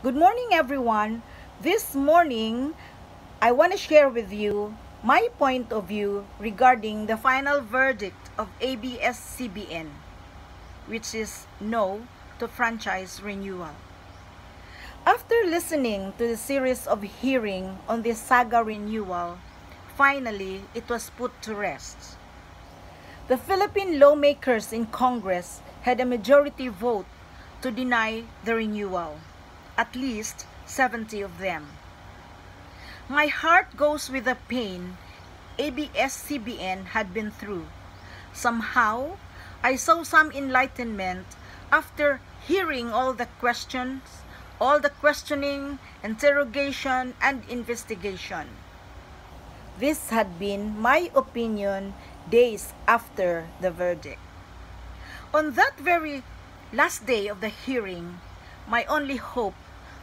Good morning, everyone. This morning, I want to share with you my point of view regarding the final verdict of ABS-CBN, which is no to franchise renewal. After listening to the series of hearing on this saga renewal, finally it was put to rest. The Philippine lawmakers in Congress had a majority vote to deny the renewal, at least 70 of them. My heart goes with the pain ABS-CBN had been through. Somehow, I saw some enlightenment after hearing all the questions, all the questioning, interrogation, and investigation. This had been my opinion days after the verdict. On that very last day of the hearing, my only hope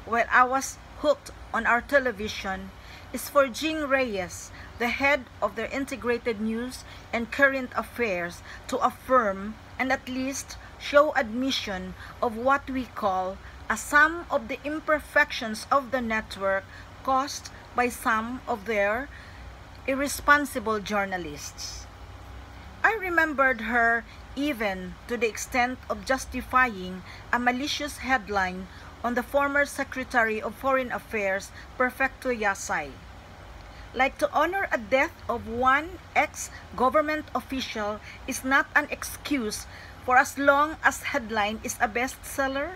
while I was hooked on our television is for Jing Reyes, the head of the Integrated News and Current Affairs, to affirm and at least show admission of what we call a sum of the imperfections of the network caused by some of their irresponsible journalists. I remembered her even to the extent of justifying a malicious headline on the former Secretary of Foreign Affairs, Perfecto Yasay. Like to honor a death of one ex-government official is not an excuse for as long as headline is a bestseller?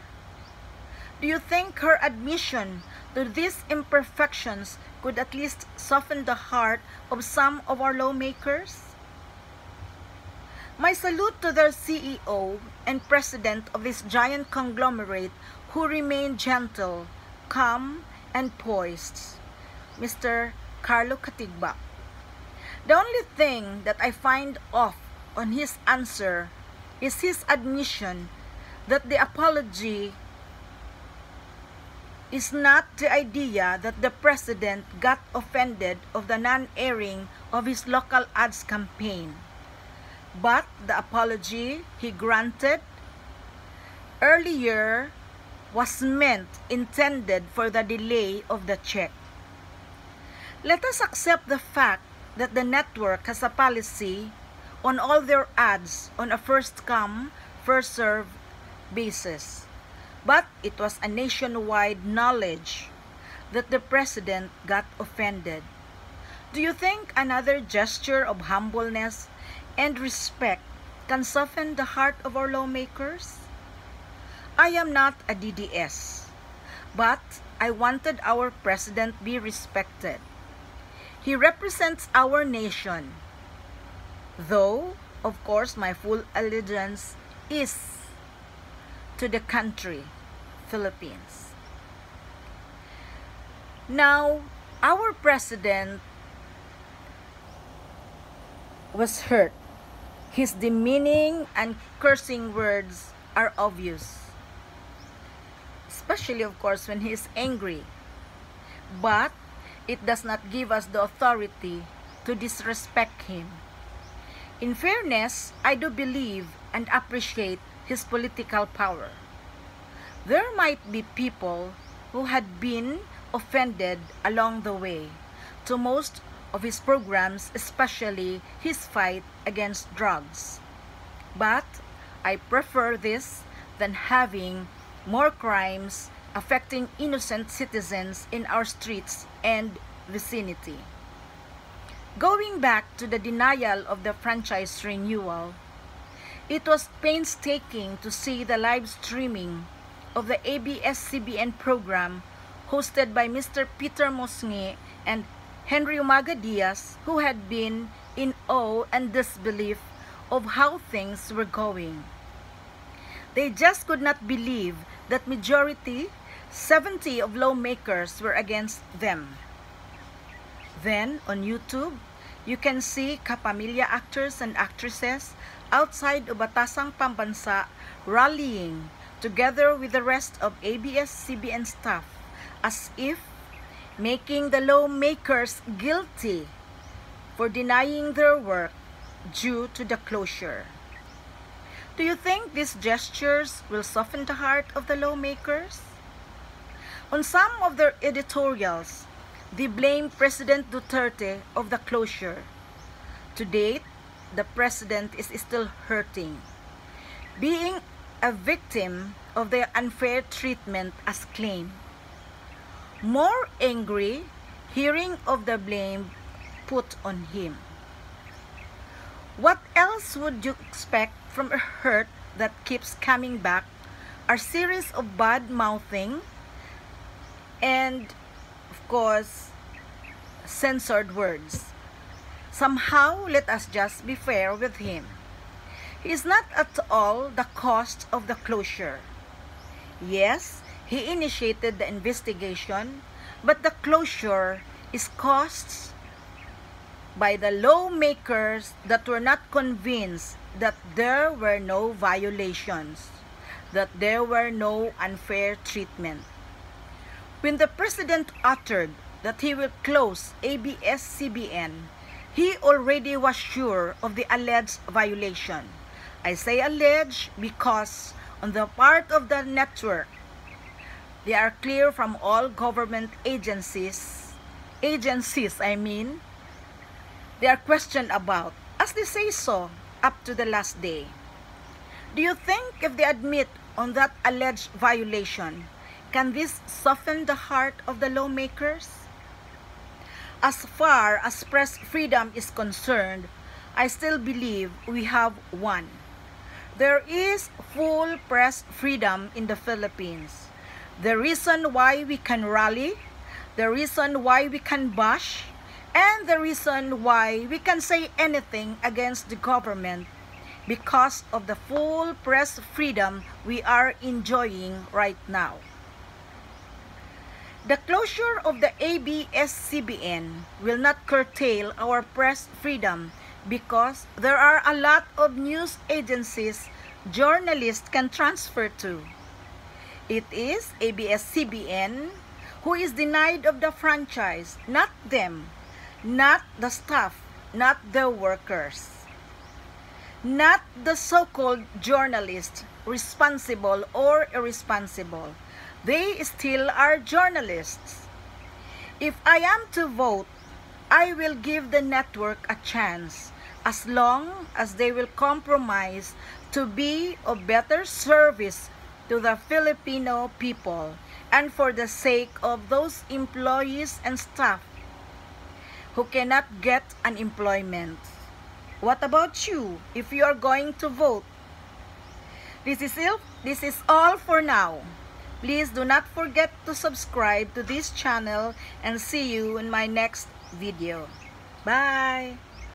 Do you think her admission to these imperfections could at least soften the heart of some of our lawmakers? My salute to their CEO and president of this giant conglomerate who remained gentle, calm, and poised, Mr. Carlo Catigba. The only thing that I find off on his answer is his admission that the apology is not the idea that the president got offended of the non-airing of his local ads campaign, but the apology he granted earlier was intended for the delay of the check. Let us accept the fact that the network has a policy on all their ads on a first-come, first-served basis. But it was a nationwide knowledge that the president got offended. Do you think another gesture of humbleness and respect can soften the heart of our lawmakers? I am not a DDS, but I wanted our president be respected. He represents our nation, though, of course, my full allegiance is to the country, Philippines. Now, our president was hurt. His demeaning and cursing words are obvious, especially, of course, when he is angry. But it does not give us the authority to disrespect him. In fairness, I do believe and appreciate his political power. There might be people who had been offended along the way to most of his programs, especially his fight against drugs. But I prefer this than having more crimes affecting innocent citizens in our streets and vicinity. Going back to the denial of the franchise renewal, it was painstaking to see the live streaming of the ABS-CBN program hosted by Mr. Peter Mosnge and Henry Umaga Diaz, who had been in awe and disbelief of how things were going. They just could not believe that majority, 70 of lawmakers, were against them. Then, on YouTube, you can see kapamilya actors and actresses outside of Batasang Pambansa rallying together with the rest of ABS-CBN staff as if making the lawmakers guilty for denying their work due to the closure. Do you think these gestures will soften the heart of the lawmakers? On some of their editorials, they blame President Duterte of the closure. To date, the president is still hurting, being a victim of their unfair treatment as claimed. More angry, hearing of the blame put on him. What else would you expect from a hurt that keeps coming back? A series of bad-mouthing and, of course, censored words. Somehow, let us just be fair with him. He is not at all the cause of the closure. Yes, he initiated the investigation, but the closure is caused by the lawmakers that were not convinced that there were no violations, that there were no unfair treatment. When the president uttered that he will close ABS-CBN, he already was sure of the alleged violation. I say alleged because on the part of the network, they are clear from all government agencies, they are questioned about, as they say so, up to the last day. Do you think if they admit on that alleged violation, can this soften the heart of the lawmakers? As far as press freedom is concerned, I still believe we have one. There is full press freedom in the Philippines. The reason why we can rally, the reason why we can bash, and the reason why we can say anything against the government because of the full press freedom we are enjoying right now. The closure of the ABS-CBN will not curtail our press freedom because there are a lot of news agencies journalists can transfer to. It is ABS-CBN who is denied of the franchise, not them, not the staff, not the workers, not the so-called journalists, responsible or irresponsible. They still are journalists. If I am to vote, I will give the network a chance as long as they will compromise to be of better service to the Filipino people and for the sake of those employees and staff who cannot get an employment. What about you if you are going to vote? This is all for now. Please do not forget to subscribe to this channel and see you in my next video. Bye!